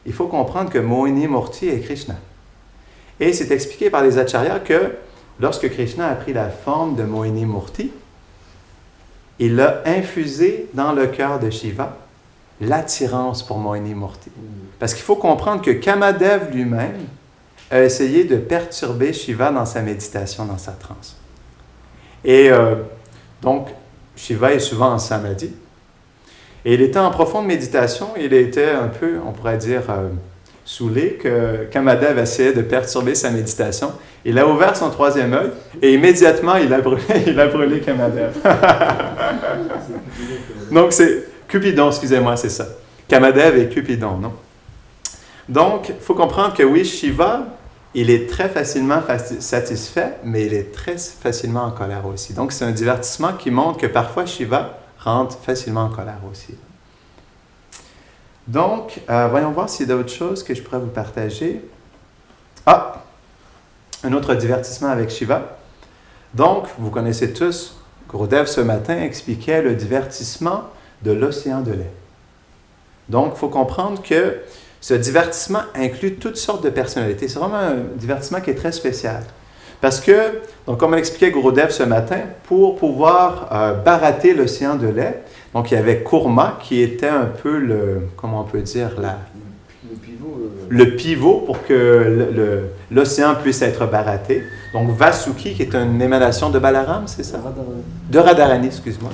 il faut comprendre que Mohini Murti est Krishna. Et c'est expliqué par les acharyas que lorsque Krishna a pris la forme de Mohini Murti, il a infusé dans le cœur de Shiva l'attirance pour Mohini Murti. Parce qu'il faut comprendre que Kamadev lui-même a essayé de perturber Shiva dans sa méditation, dans sa transe. Et donc, Shiva est souvent en samadhi. Et il était en profonde méditation, il était un peu, on pourrait dire, saoulé que Kamadev essayait de perturber sa méditation. Il a ouvert son troisième œil et immédiatement, il a brûlé Kamadev. Donc, c'est Cupidon, excusez-moi, c'est ça. Kamadev et Cupidon, non? Donc, il faut comprendre que oui, Shiva, il est très facilement satisfait, mais il est très facilement en colère aussi. Donc, c'est un divertissement qui montre que parfois Shiva rentre facilement en colère aussi. Donc, voyons voir s'il y a d'autres choses que je pourrais vous partager. Ah! Un autre divertissement avec Shiva. Donc, vous connaissez tous, Gurudev ce matin expliquait le divertissement de l'océan de lait. Donc, il faut comprendre que ce divertissement inclut toutes sortes de personnalités. C'est vraiment un divertissement qui est très spécial. Parce que, donc, comme l'expliquait Gurudev ce matin, pour pouvoir barater l'océan de lait, donc il y avait Kurma qui était un peu comment on peut dire, le pivot pour que l'océan puisse être baraté. Donc Vasuki qui est une émanation de Balaram, c'est ça? De Radharani, excuse-moi.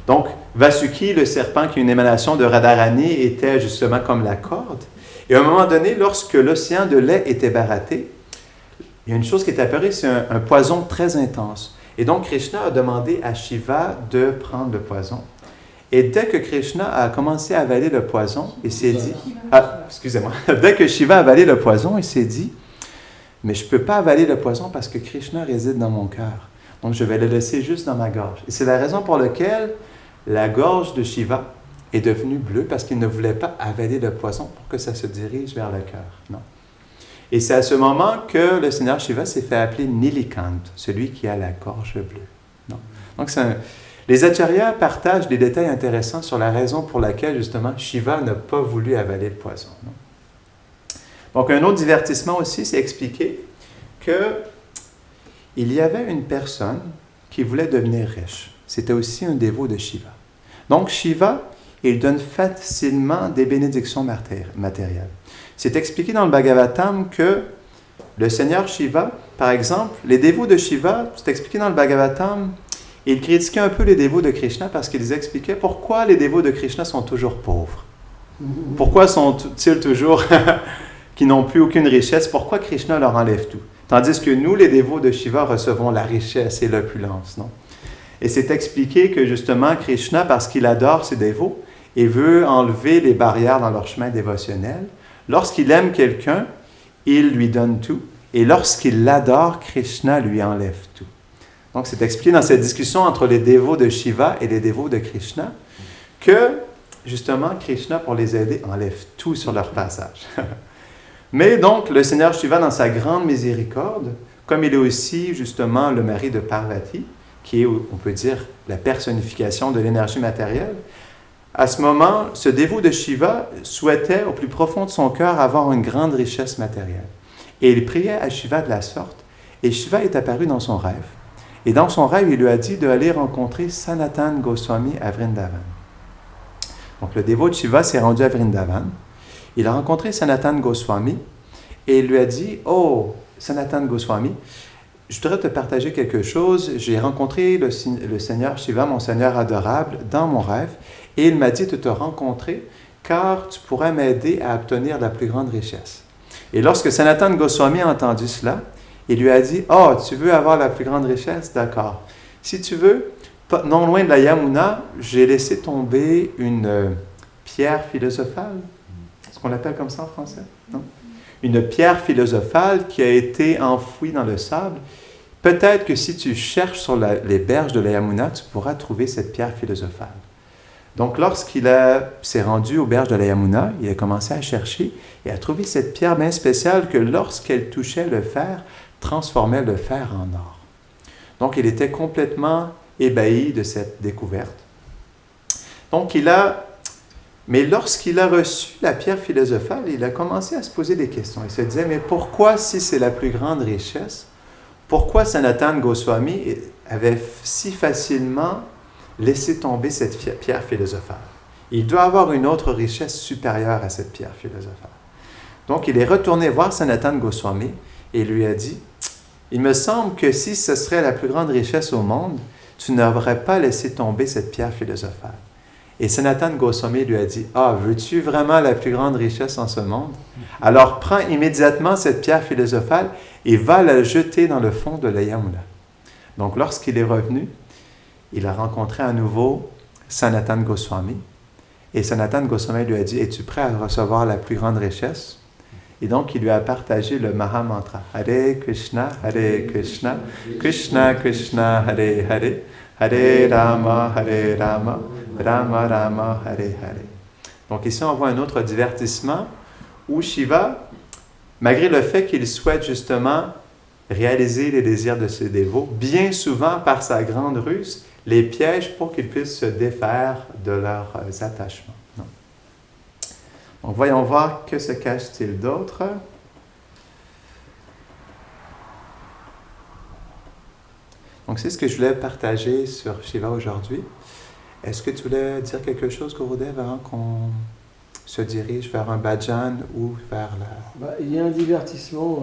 Donc Vasuki, le serpent qui est une émanation de Radharani, était justement comme la corde. Et à un moment donné, lorsque l'océan de lait était baraté, il y a une chose qui est apparue, c'est un poison très intense. Et donc Krishna a demandé à Shiva de prendre le poison. Et dès que Krishna a commencé à avaler le poison, il s'est dit... excusez-moi. Dès que Shiva a avalé le poison, il s'est dit, mais je ne peux pas avaler le poison parce que Krishna réside dans mon cœur. Donc, je vais le laisser juste dans ma gorge. Et c'est la raison pour laquelle la gorge de Shiva est devenue bleue, parce qu'il ne voulait pas avaler le poison pour que ça se dirige vers le cœur. Non. Et c'est à ce moment que le Seigneur Shiva s'est fait appeler Nilikant, celui qui a la gorge bleue. Non. Donc, les acharyas partagent des détails intéressants sur la raison pour laquelle, justement, Shiva n'a pas voulu avaler le poison. Non? Donc, un autre divertissement aussi, c'est expliquer qu'il y avait une personne qui voulait devenir riche. C'était aussi un dévot de Shiva. Donc, Shiva, il donne facilement des bénédictions matérielles. C'est expliqué dans le Bhagavatam que le Seigneur Shiva, par exemple, les dévots de Shiva, c'est expliqué dans le Bhagavatam, ils critiquaient un peu les dévots de Krishna parce qu'ils expliquaient pourquoi les dévots de Krishna sont toujours pauvres. Pourquoi sont-ils toujours qui n'ont plus aucune richesse? Pourquoi Krishna leur enlève tout? Tandis que nous, les dévots de Shiva, recevons la richesse et l'opulence, non? Et c'est expliqué que justement, Krishna, parce qu'il adore ses dévots et veut enlever les barrières dans leur chemin dévotionnel, lorsqu'il aime quelqu'un, il lui donne tout. Et lorsqu'il l'adore, Krishna lui enlève tout. Donc, c'est expliqué dans cette discussion entre les dévots de Shiva et les dévots de Krishna que, justement, Krishna, pour les aider, enlève tout sur leur passage. Mais donc, le Seigneur Shiva, dans sa grande miséricorde, comme il est aussi, justement, le mari de Parvati, qui est, on peut dire, la personnification de l'énergie matérielle, à ce moment, ce dévot de Shiva souhaitait, au plus profond de son cœur, avoir une grande richesse matérielle. Et il priait à Shiva de la sorte, et Shiva est apparu dans son rêve. Et dans son rêve, il lui a dit d'aller rencontrer Sanatan Goswami à Vrindavan. Donc, le dévot de Shiva s'est rendu à Vrindavan. Il a rencontré Sanatan Goswami et il lui a dit « Oh, Sanatan Goswami, je voudrais te partager quelque chose. J'ai rencontré le Seigneur Shiva, mon Seigneur adorable, dans mon rêve, et il m'a dit de te rencontrer car tu pourrais m'aider à obtenir la plus grande richesse. » Et lorsque Sanatan Goswami a entendu cela, il lui a dit « Oh, tu veux avoir la plus grande richesse? D'accord. Si tu veux, non loin de la Yamuna, j'ai laissé tomber une pierre philosophale. » Est-ce qu'on l'appelle comme ça en français? Non? Une pierre philosophale qui a été enfouie dans le sable. Peut-être que si tu cherches sur les berges de la Yamuna, tu pourras trouver cette pierre philosophale. Donc, lorsqu'il s'est rendu aux berges de la Yamuna, il a commencé à chercher et a trouvé cette pierre bien spéciale que lorsqu'elle touchait le fer, transformait le fer en or. Donc, il était complètement ébahi de cette découverte. Donc, mais lorsqu'il a reçu la pierre philosophale, il a commencé à se poser des questions. Il se disait, mais pourquoi, si c'est la plus grande richesse, pourquoi Sanatan Goswami avait si facilement laissé tomber cette pierre philosophale? Il doit avoir une autre richesse supérieure à cette pierre philosophale. Donc, il est retourné voir Sanatan Goswami et lui a dit, il me semble que si ce serait la plus grande richesse au monde, tu n'aurais pas laissé tomber cette pierre philosophale. Et Sanatan Goswami lui a dit, « Ah, veux-tu vraiment la plus grande richesse en ce monde? Alors prends immédiatement cette pierre philosophale et va la jeter dans le fond de la Yamuna. » Donc lorsqu'il est revenu, il a rencontré à nouveau Sanatan Goswami. Et Sanatan Goswami lui a dit, « Es-tu prêt à recevoir la plus grande richesse? » Et donc, il lui a partagé le Mahamantra. Hare Krishna, Krishna Krishna, Hare Hare, Hare Rama, Rama Rama, Hare Hare. Donc ici, on voit un autre divertissement où Shiva, malgré le fait qu'il souhaite justement réaliser les désirs de ses dévots, bien souvent, par sa grande ruse, les piège pour qu'ils puissent se défaire de leurs attachements. Non. Donc, voyons voir que se cache-t-il d'autre. Donc, c'est ce que je voulais partager sur Shiva aujourd'hui. Est-ce que tu voulais dire quelque chose, Gurudev, avant qu'on se dirige vers un bhajan ou vers la... Il y a un divertissement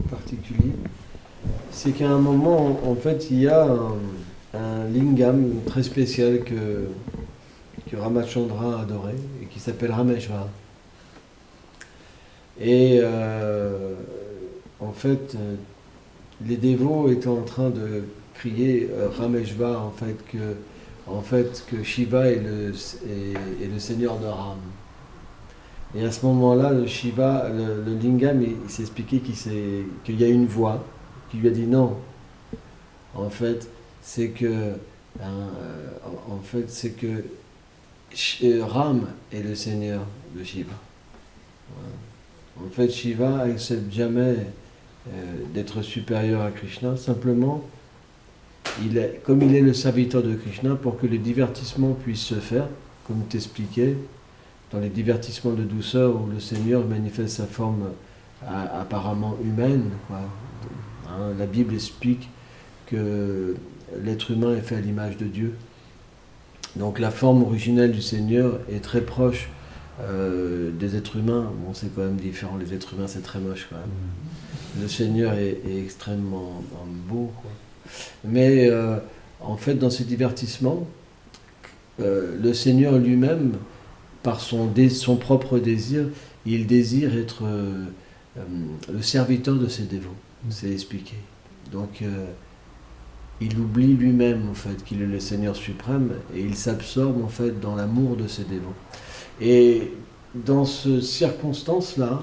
particulier. C'est qu'à un moment, en fait, il y a un lingam très spécial que Ramachandra adorait et qui s'appelle Rameshvara. Et en fait, les dévots étaient en train de crier Rameshvara, en fait que Shiva est le seigneur de Ram. Et à ce moment-là, le lingam, il s'est expliqué qu'il y a une voix qui lui a dit non. En fait, c'est que Ram est le seigneur de Shiva. Voilà. En fait, Shiva n'accepte jamais d'être supérieur à Krishna. Simplement, comme il est le serviteur de Krishna, pour que le divertissement puisse se faire, comme t'expliquais, dans les divertissements de douceur où le Seigneur manifeste sa forme apparemment humaine, quoi. Hein, la Bible explique que l'être humain est fait à l'image de Dieu. Donc la forme originelle du Seigneur est très proche des êtres humains. Bon, c'est quand même différent, les êtres humains c'est très moche quand même. Le Seigneur est extrêmement beau, quoi. Mais en fait, dans ce divertissement, le Seigneur lui-même, par son propre désir, il désire être le serviteur de ses dévots. C'est expliqué. Donc, il oublie lui-même, en fait, qu'il est le Seigneur suprême et il s'absorbe, en fait, dans l'amour de ses dévots. Et dans cette circonstance-là,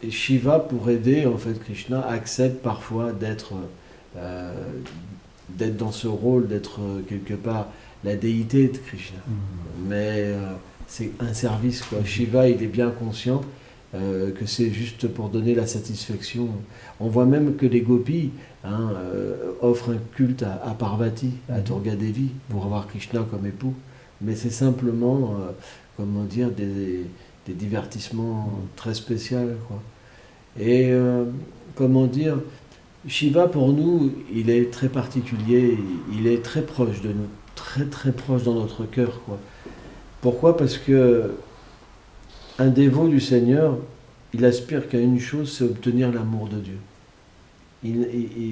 Shiva, pour aider, en fait, Krishna, accepte parfois d'être dans ce rôle, d'être quelque part la déité de Krishna. Mais c'est un service, quoi. Shiva, il est bien conscient que c'est juste pour donner la satisfaction. On voit même que les gopis offrent un culte à Parvati, à Durga Devi, pour avoir Krishna comme époux. Mais c'est simplement, comment dire, des divertissements très spéciaux, quoi. Et comment dire, Shiva pour nous, il est très particulier, il est très proche de nous, très très proche dans notre cœur, quoi. Pourquoi ? Parce que un dévot du Seigneur, il aspire qu'à une chose, c'est obtenir l'amour de Dieu.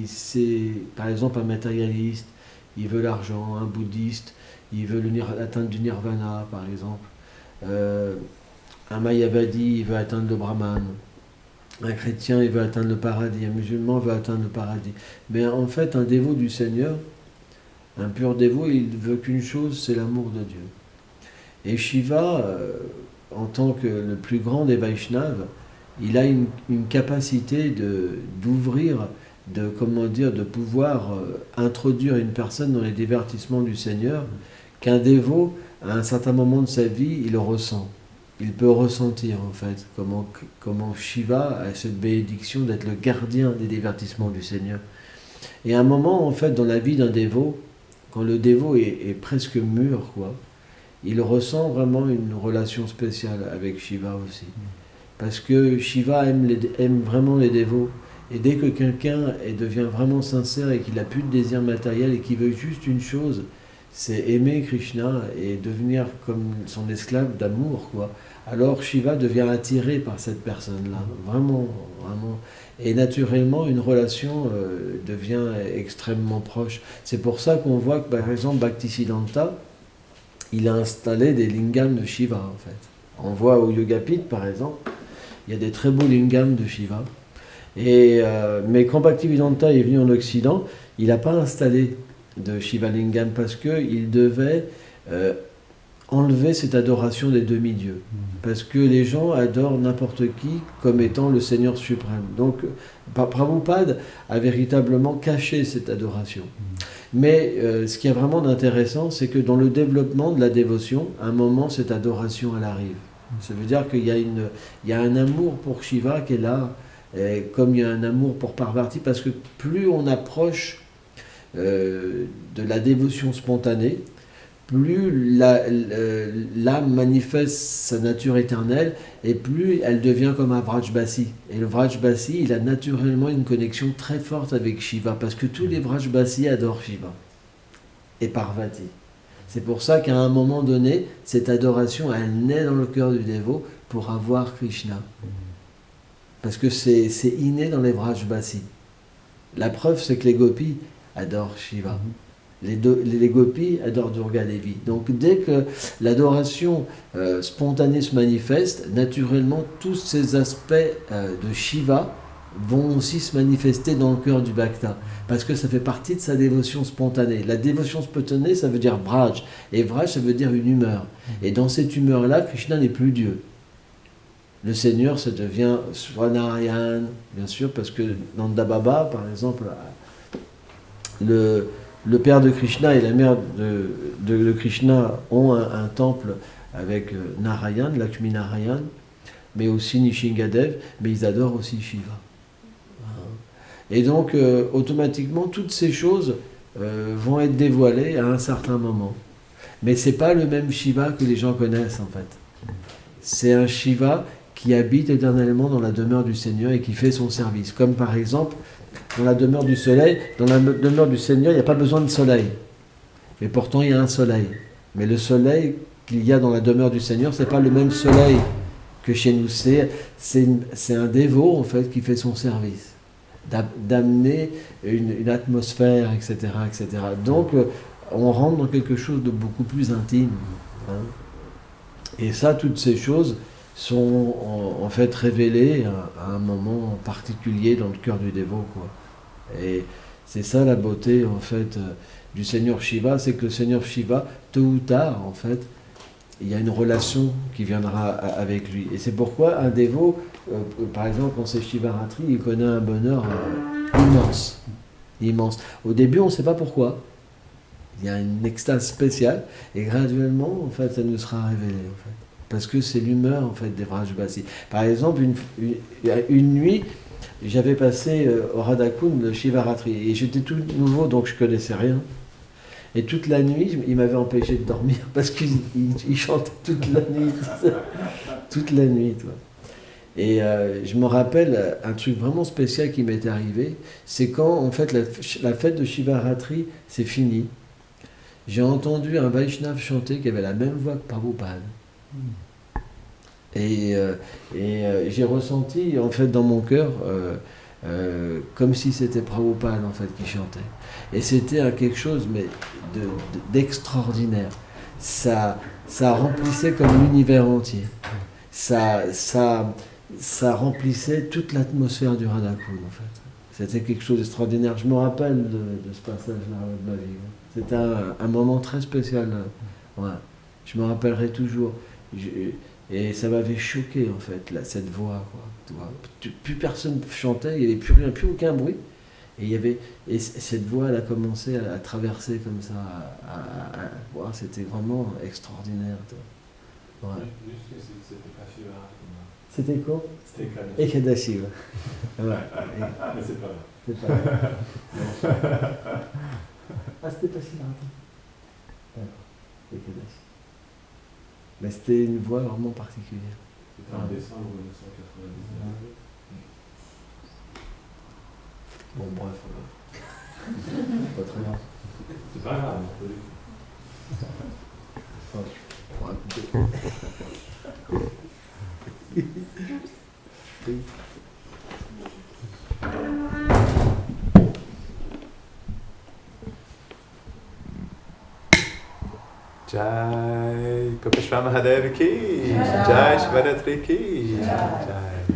C'est, par exemple, un matérialiste, il veut l'argent, un bouddhiste, il veut atteindre du nirvana, par exemple. Un mayavadi, il veut atteindre le brahman. Un chrétien, il veut atteindre le paradis. Un musulman veut atteindre le paradis. Mais en fait, un dévot du Seigneur, un pur dévot, il veut qu'une chose, c'est l'amour de Dieu. Et Shiva, en tant que le plus grand des Vaishnavas, il a une capacité d'ouvrir, de pouvoir introduire une personne dans les divertissements du Seigneur, qu'un dévot, à un certain moment de sa vie, il ressent. Il peut ressentir, en fait, comment Shiva a cette bénédiction d'être le gardien des divertissements du Seigneur. Et à un moment, en fait, dans la vie d'un dévot, quand le dévot est presque mûr, quoi, il ressent vraiment une relation spéciale avec Shiva aussi. Parce que Shiva aime vraiment les dévots. Et dès que quelqu'un devient vraiment sincère et qu'il n'a plus de désir matériel et qu'il veut juste une chose, c'est aimer Krishna et devenir comme son esclave d'amour, quoi. Alors Shiva devient attiré par cette personne-là. Vraiment, vraiment, exactement. Et naturellement, une relation devient extrêmement proche. C'est pour ça qu'on voit que, par exemple, Bhaktisiddhanta, il a installé des lingams de Shiva, en fait. On voit au Yogapith, par exemple, il y a des très beaux lingams de Shiva. Mais quand Bhaktivedanta est venu en Occident, il n'a pas installé de Shiva Lingam parce qu'il devait enlever cette adoration des demi-dieux. Parce que les gens adorent n'importe qui comme étant le Seigneur suprême. Donc, Prabhupada a véritablement caché cette adoration. Mais ce qui est vraiment d'intéressant, c'est que dans le développement de la dévotion, à un moment, cette adoration, elle arrive. Ça veut dire qu'il y a un amour pour Shiva qui est là, comme il y a un amour pour Parvati, parce que plus on approche de la dévotion spontanée, plus l'âme manifeste sa nature éternelle, et plus elle devient comme un Vrajbasi. Et le Vrajbasi, il a naturellement une connexion très forte avec Shiva, parce que tous les Vrajbasi adorent Shiva et Parvati. C'est pour ça qu'à un moment donné, cette adoration, elle naît dans le cœur du dévot pour avoir Krishna. Parce que c'est inné dans les Vrajbasi. La preuve, c'est que les gopis adorent Shiva. Les gopis adorent Durga Devi. Donc dès que l'adoration spontanée se manifeste, naturellement, tous ces aspects de Shiva vont aussi se manifester dans le cœur du Bhakta. Parce que ça fait partie de sa dévotion spontanée. La dévotion spontanée, ça veut dire Vraj. Et Vraj, ça veut dire une humeur. Et dans cette humeur-là, Krishna n'est plus Dieu. Le Seigneur, ça devient Swanarayan, bien sûr, parce que Nanda Baba, par exemple, le père de Krishna et la mère de Krishna ont un temple avec Narayan, Lakshmi Narayan, mais aussi Nishingadev, mais ils adorent aussi Shiva. Et donc, automatiquement, toutes ces choses vont être dévoilées à un certain moment. Mais ce n'est pas le même Shiva que les gens connaissent, en fait. C'est un Shiva qui habite éternellement dans la demeure du Seigneur et qui fait son service. Comme par exemple, dans la demeure du soleil, dans la demeure du Seigneur, il n'y a pas besoin de soleil. Mais pourtant, il y a un soleil. Mais le soleil qu'il y a dans la demeure du Seigneur, ce n'est pas le même soleil que chez nous. C'est un dévot, en fait, qui fait son service. D'amener une atmosphère, etc., etc. Donc, on rentre dans quelque chose de beaucoup plus intime. Hein. Et ça, toutes ces choses sont en fait révélées à un moment particulier dans le cœur du dévot, quoi. Et c'est ça la beauté, en fait, du Seigneur Shiva, c'est que le Seigneur Shiva, tôt ou tard, en fait, il y a une relation qui viendra avec lui. Et c'est pourquoi un dévot, par exemple, quand c'est Shivaratri, il connaît un bonheur immense. Immense. Au début, on ne sait pas pourquoi. Il y a une extase spéciale, et graduellement, en fait, ça nous sera révélé, en fait. Parce que c'est l'humeur, en fait, des Vrajbasi. Par exemple, une nuit, j'avais passé au Radhakund le Shivaratri, et j'étais tout nouveau, donc je ne connaissais rien. Et toute la nuit, il m'avait empêché de dormir, parce qu'il chantait toute la nuit. Toute la nuit, toi. Et je me rappelle un truc vraiment spécial qui m'était arrivé, c'est quand, en fait, la fête de Shivaratri, c'est fini. J'ai entendu un Vaishnav chanter qui avait la même voix que Prabhupada. Et j'ai ressenti, en fait, dans mon cœur, comme si c'était Prabhupada, en fait, qui chantait. Et c'était quelque chose mais d'extraordinaire. Ça remplissait comme l'univers entier. Ça remplissait toute l'atmosphère du Radhakund, en fait. C'était quelque chose d'extraordinaire. Je me rappelle de ce passage-là de ma vie. C'était un moment très spécial. Ouais. Je me rappellerai toujours. Et ça m'avait choqué, en fait, là, cette voix, quoi. Plus personne chantait, il n'y avait plus rien, plus aucun bruit. Et cette voix, elle a commencé à traverser comme ça. Ouais, c'était vraiment extraordinaire. Ouais. C'était pas Shiva. C'était quoi? C'était Ekadashi. Ouais. Mais c'est pas vrai. C'est pas vrai. Ah, c'était pas Shiva. D'accord. Ekadashi. Mais c'était une voix vraiment particulière. C'était en décembre 1999. Bon, bref. Pas très grave. C'est pas grave, Faudra couper. Jai Gopeshwar Mahadev ki, Jai Shivaratri ki, Jai.